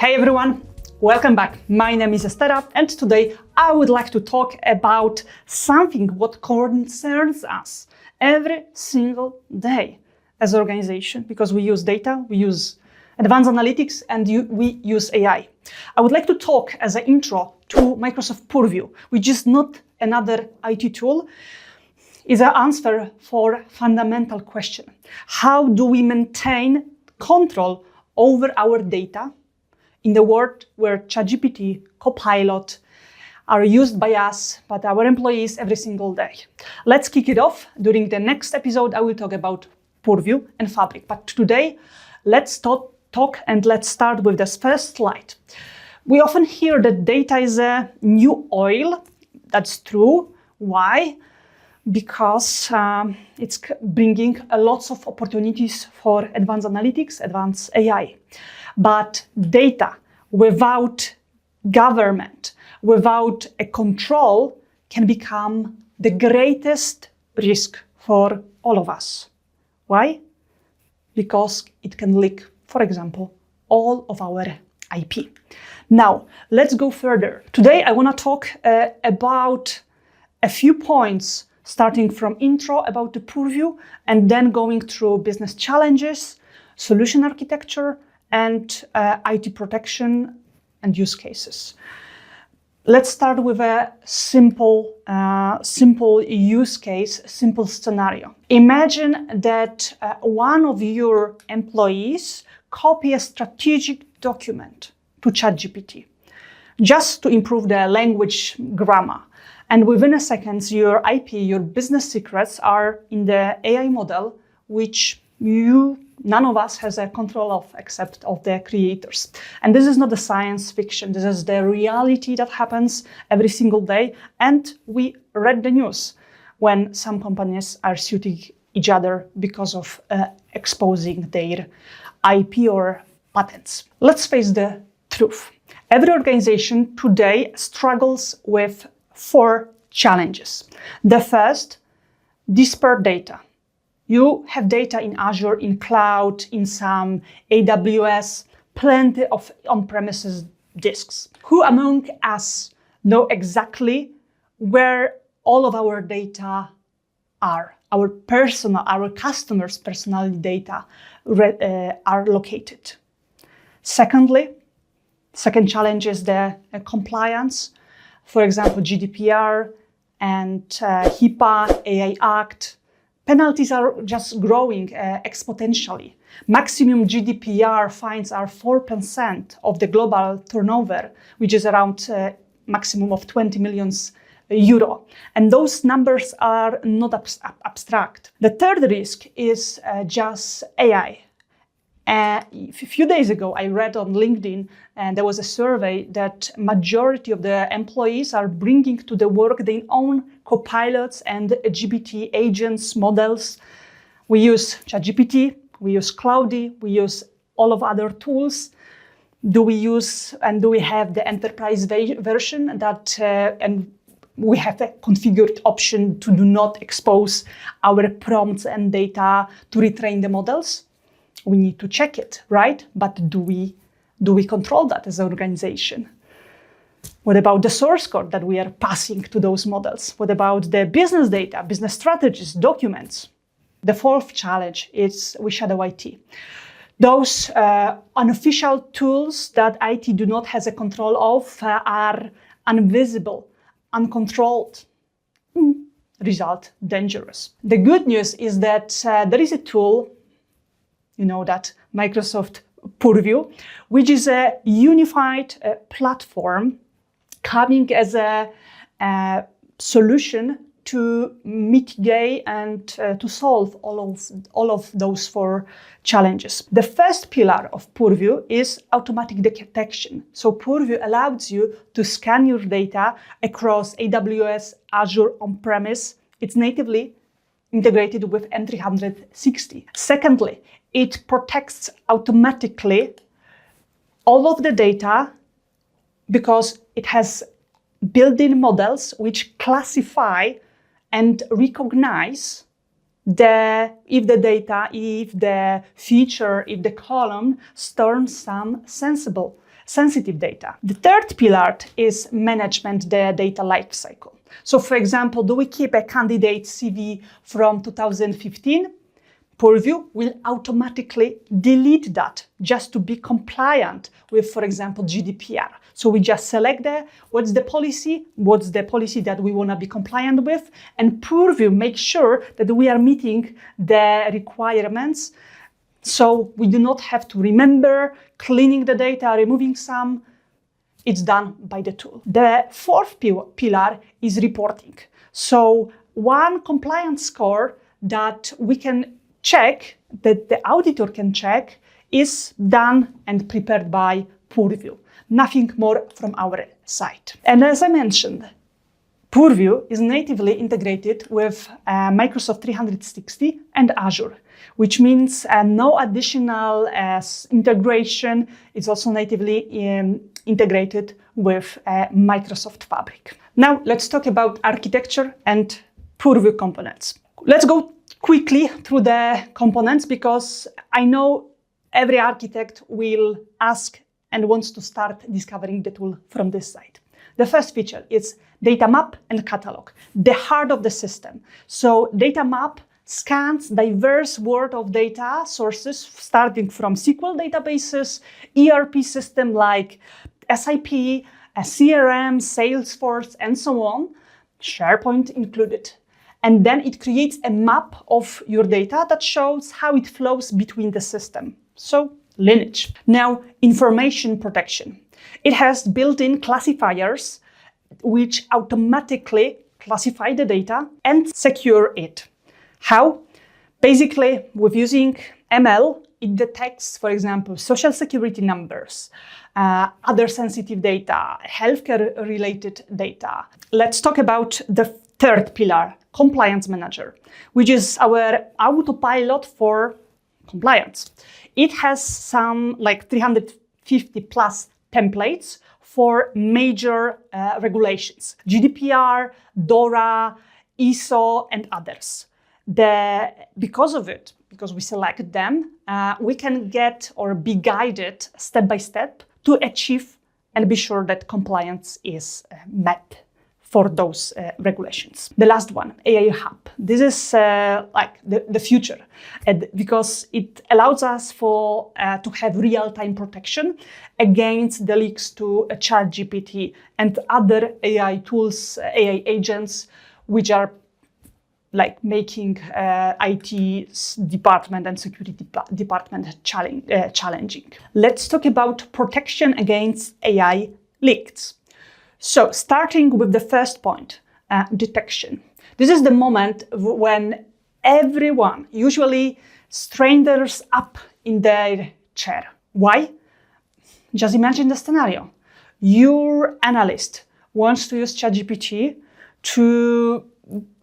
Hey everyone, welcome back. My name is Estera, and today I would like to talk about something what concerns us every single day as an organization, because we use data, we use advanced analytics, and we use AI. I would like to talk as an intro to Microsoft Purview, which is not another IT tool. It's an answer for a fundamental question. How do we maintain control over our data in the world where ChatGPT, Copilot are used by us, but our employees every single day? Let's kick it off. During the next episode, I will talk about Purview and Fabric. But today, let's talk and let's start with this first slide. We often hear that data is a new oil. That's true. Why? Because it's bringing lots of opportunities for advanced analytics, advanced AI. But data without government, without a control, can become the greatest risk for all of us. Why? Because it can leak, for example, all of our IP. Now, let's go further. Today, I want to talk about a few points, starting from intro about the Purview, and then going through business challenges, solution architecture, and IT protection and use cases. Let's start with a simple use case, simple scenario. Imagine that one of your employees copy a strategic document to ChatGPT just to improve the language grammar. And within a second, your IP, your business secrets are in the AI model, which none of us has a control of except of the creators. And this is not a science fiction. This is the reality that happens every single day. And we read the news when some companies are suing each other because of exposing their IP or patents. Let's face the truth. Every organization today struggles with 4 challenges. The first, disparate data. You have data in Azure, in cloud, in some AWS, plenty of on-premises disks. Who among us know exactly where all of our data are? Our customers' personal data are located. Second challenge is the compliance. For example, GDPR and HIPAA, AI Act. Penalties are just growing exponentially. Maximum GDPR fines are 4% of the global turnover, which is around maximum of 20 million euro. And those numbers are not abstract. The third risk is just AI. A few days ago, I read on LinkedIn, and there was a survey that majority of the employees are bringing to the work their own copilots and GPT agents, models. We use ChatGPT, we use Cloudy, we use all of other tools. Do we have the enterprise version that, and we have a configured option to do not expose our prompts and data to retrain the models? We need to check it, right? But do we control that as an organization? What about the source code that we are passing to those models? What about the business data, business strategies, documents? The fourth challenge is we shadow IT. Those unofficial tools that IT do not have a control of are invisible, uncontrolled. Result, dangerous. The good news is that there is a tool, you know, that Microsoft Purview, which is a unified platform coming as a solution to mitigate and to solve all of those 4 challenges. The first pillar of Purview is automatic detection. So Purview allows you to scan your data across AWS, Azure, on-premise. It's natively integrated with M360. Secondly, it protects automatically all of the data because it has built-in models which classify and recognize if the data, if the feature, if the column stores some sensible sensitive data. The third pillar is management the data lifecycle. So for example, do we keep a candidate CV from 2015? Purview will automatically delete that just to be compliant with, for example, GDPR. So we just select what's the policy that we want to be compliant with, and Purview makes sure that we are meeting the requirements. So we do not have to remember cleaning the data, removing some. It's done by the tool. The fourth pillar is reporting. So one compliance score that we can check, that the auditor can check, is done and prepared by Purview. Nothing more from our side. And as I mentioned, Purview is natively integrated with Microsoft 360 and Azure, which means no additional integration. It's also natively integrated with Microsoft Fabric. Now let's talk about architecture and Purview components. Let's go quickly through the components because I know every architect will ask and wants to start discovering the tool from this side. The first feature is data map and catalog, the heart of the system. So data map scans diverse world of data sources starting from SQL databases, ERP system like SAP, CRM, Salesforce, and so on, SharePoint included. And then it creates a map of your data that shows how it flows between the system. So lineage. Now, information protection. It has built-in classifiers which automatically classify the data and secure it. How? Basically, with using ML, it detects, for example, social security numbers, other sensitive data, healthcare-related data. Let's talk about the third pillar, compliance manager, which is our autopilot for compliance. It has some like 350 plus templates for major regulations, GDPR, DORA, ISO, and others. Because of it, because we select them, we can get or be guided step by step to achieve and be sure that compliance is met for those regulations. The last one, AI Hub. This is like the future because it allows us to have real-time protection against the leaks to ChatGPT and other AI tools, AI agents, which are like making IT department and security department challenging. Let's talk about protection against AI leaks. So starting with the first point, detection. This is the moment when everyone, usually strangers up in their chair. Why? Just imagine the scenario. Your analyst wants to use ChatGPT to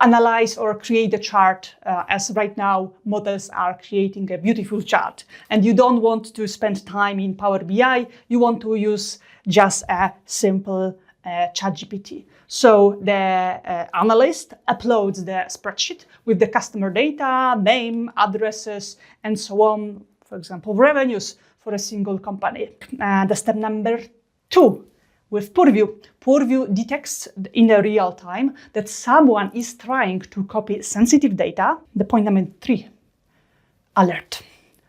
analyze or create a chart, as right now models are creating a beautiful chart. And you don't want to spend time in Power BI, you want to use just a simple ChatGPT. So the analyst uploads the spreadsheet with the customer data, name, addresses, and so on, for example, revenues for a single company. The step number 2. With Purview, Purview detects in a real time that someone is trying to copy sensitive data. The point number 3, alert.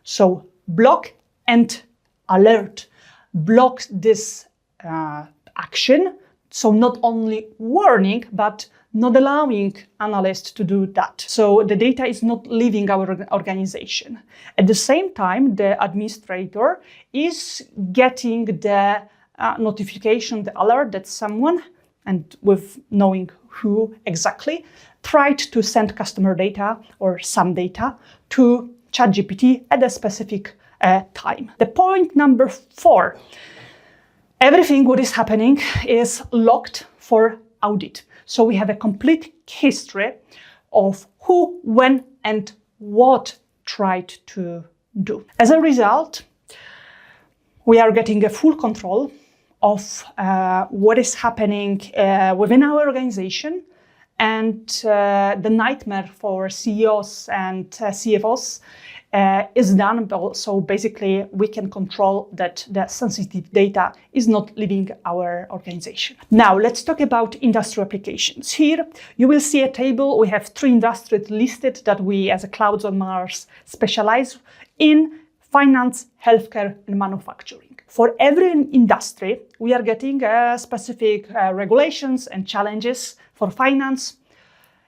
So block and alert. Block this action. So not only warning, but not allowing analysts to do that. So the data is not leaving our organization. At the same time, the administrator is getting the notification, the alert that someone, and with knowing who exactly, tried to send customer data or some data to ChatGPT at a specific time. The point number 4, everything what is happening is logged for audit. So we have a complete history of who, when, and what tried to do. As a result, we are getting a full control of what is happening within our organization and the nightmare for CEOs and CFOs is done. So basically, we can control that the sensitive data is not leaving our organization. Now, let's talk about industry applications. Here, you will see a table. We have 3 industries listed that we, as a Clouds on Mars, specialize in: finance, healthcare, and manufacturing. For every industry, we are getting specific regulations and challenges. For finance,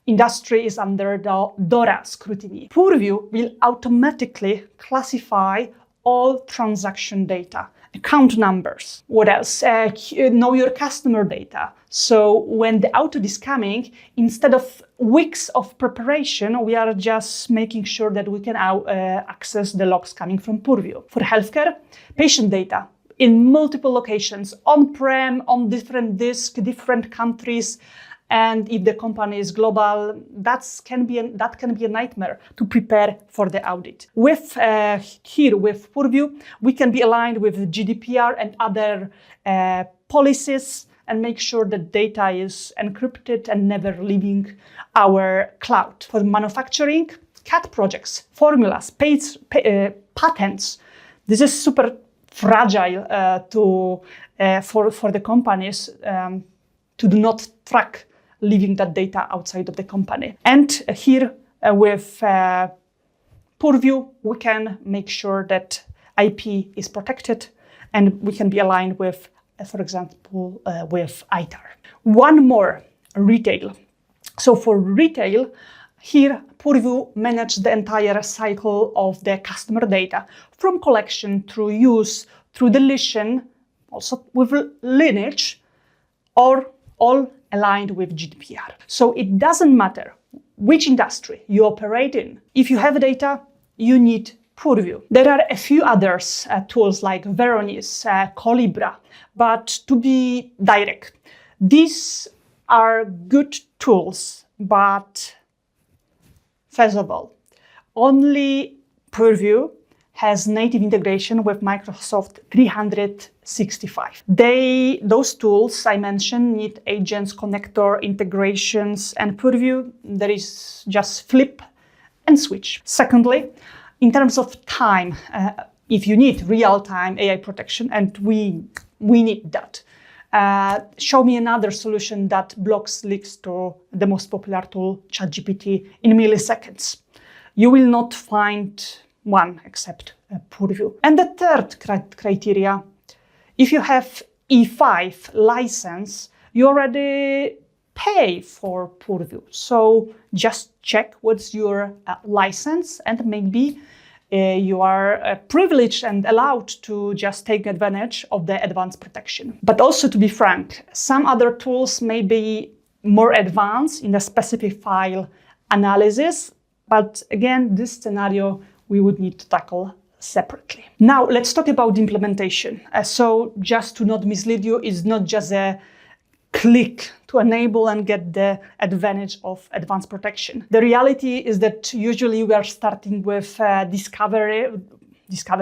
industry is under the DORA scrutiny. Purview will automatically classify all transaction data, account numbers. What else? Know your customer data. So when the audit is coming, instead of weeks of preparation, we are just making sure that we can access the logs coming from Purview. For healthcare, patient data in multiple locations, on-prem, on different disks, different countries. And if the company is global, that can be a nightmare to prepare for the audit. With Purview, we can be aligned with GDPR and other policies and make sure that data is encrypted and never leaving our cloud. For manufacturing, CAD projects, formulas, patents. This is super fragile for the companies to do not track leaving that data outside of the company. And here with Purview, we can make sure that IP is protected and we can be aligned with, for example, with ITAR. One more, retail. So for retail, here Purview manages the entire cycle of the customer data, from collection through use, through deletion, also with lineage, or all aligned with GDPR. So it doesn't matter which industry you operate in. If you have data, you need Purview. There are a few others tools like Veronis, Colibra, but to be direct, these are good tools, but first of all, only Purview has native integration with Microsoft 365. Those tools I mentioned need agents, connector, integrations, and Purview, there is just flip and switch. Secondly, in terms of time, if you need real-time AI protection, and we need that, show me another solution that blocks leaks to the most popular tool, ChatGPT, in milliseconds. You will not find one except Purview. And the third criteria, if you have E5 license, you already pay for Purview. So just check what's your license, and maybe you are privileged and allowed to just take advantage of the advanced protection. But also, to be frank, some other tools may be more advanced in the specific file analysis, but again, this scenario we would need to tackle separately. Now, let's talk about implementation. So just to not mislead you, it's not just a click to enable and get the advantage of advanced protection. The reality is that usually we are starting with discovery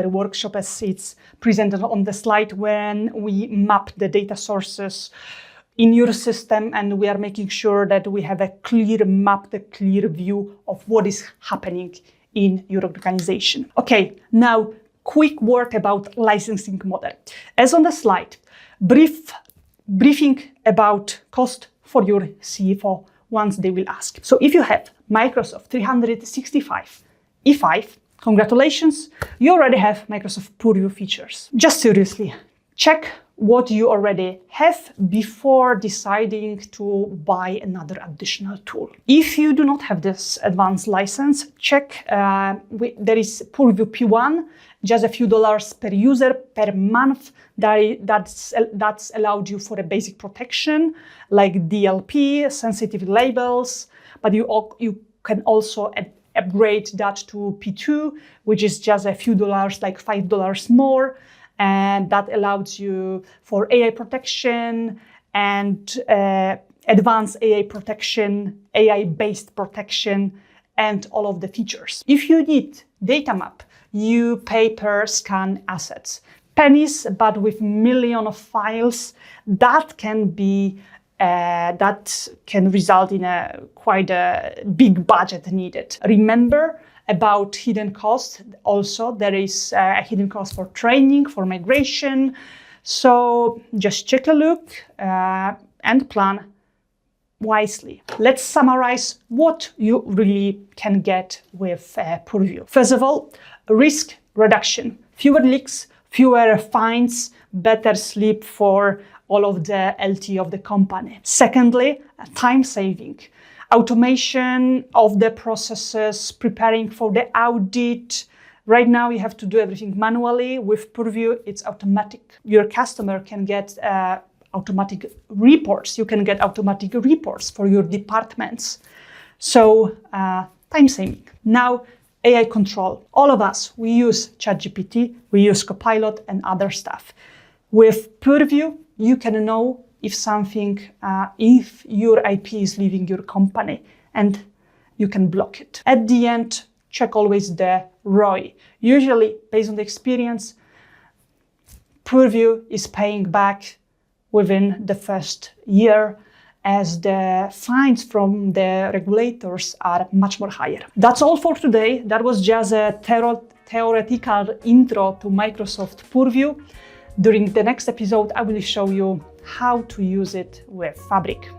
workshop, as it's presented on the slide, when we map the data sources in your system, and we are making sure that we have a clear map, a clear view of what is happening in your organization. Okay, now quick word about licensing model. As on the slide, briefing about cost for your CFO once they will ask. So if you have Microsoft 365 E5, congratulations, you already have Microsoft Purview features. Just seriously, check what you already have before deciding to buy another additional tool. If you do not have this advanced license, check, there is Purview P1, just a few dollars per user per month. That's allowed you for a basic protection like DLP, sensitive labels, but you can also upgrade that to P2, which is just a few dollars, like $5 more. And that allows you for AI protection and advanced AI protection, AI-based protection, and all of the features. If you need data map, you pay per scan assets. Pennies, but with millions of files, that can be that can result in quite a big budget needed. Remember about hidden costs. Also, there is a hidden cost for training, for migration. So just take a look and plan wisely. Let's summarize what you really can get with Purview. First of all, risk reduction. Fewer leaks, fewer fines, better sleep for all of the LT of the company. Secondly, time saving. Automation of the processes, preparing for the audit. Right now you have to do everything manually. With Purview, it's automatic. Your customer can get automatic reports. You can get automatic reports for your departments. So time saving. Now, AI control. All of us, we use ChatGPT, we use Copilot and other stuff. With Purview, you can know if something, if your IP is leaving your company, and you can block it. At the end, check always the ROI. Usually, based on the experience, Purview is paying back within the first year, as the fines from the regulators are much more higher. That's all for today. That was just a theoretical intro to Microsoft Purview. During the next episode, I will show you how to use it with Fabric.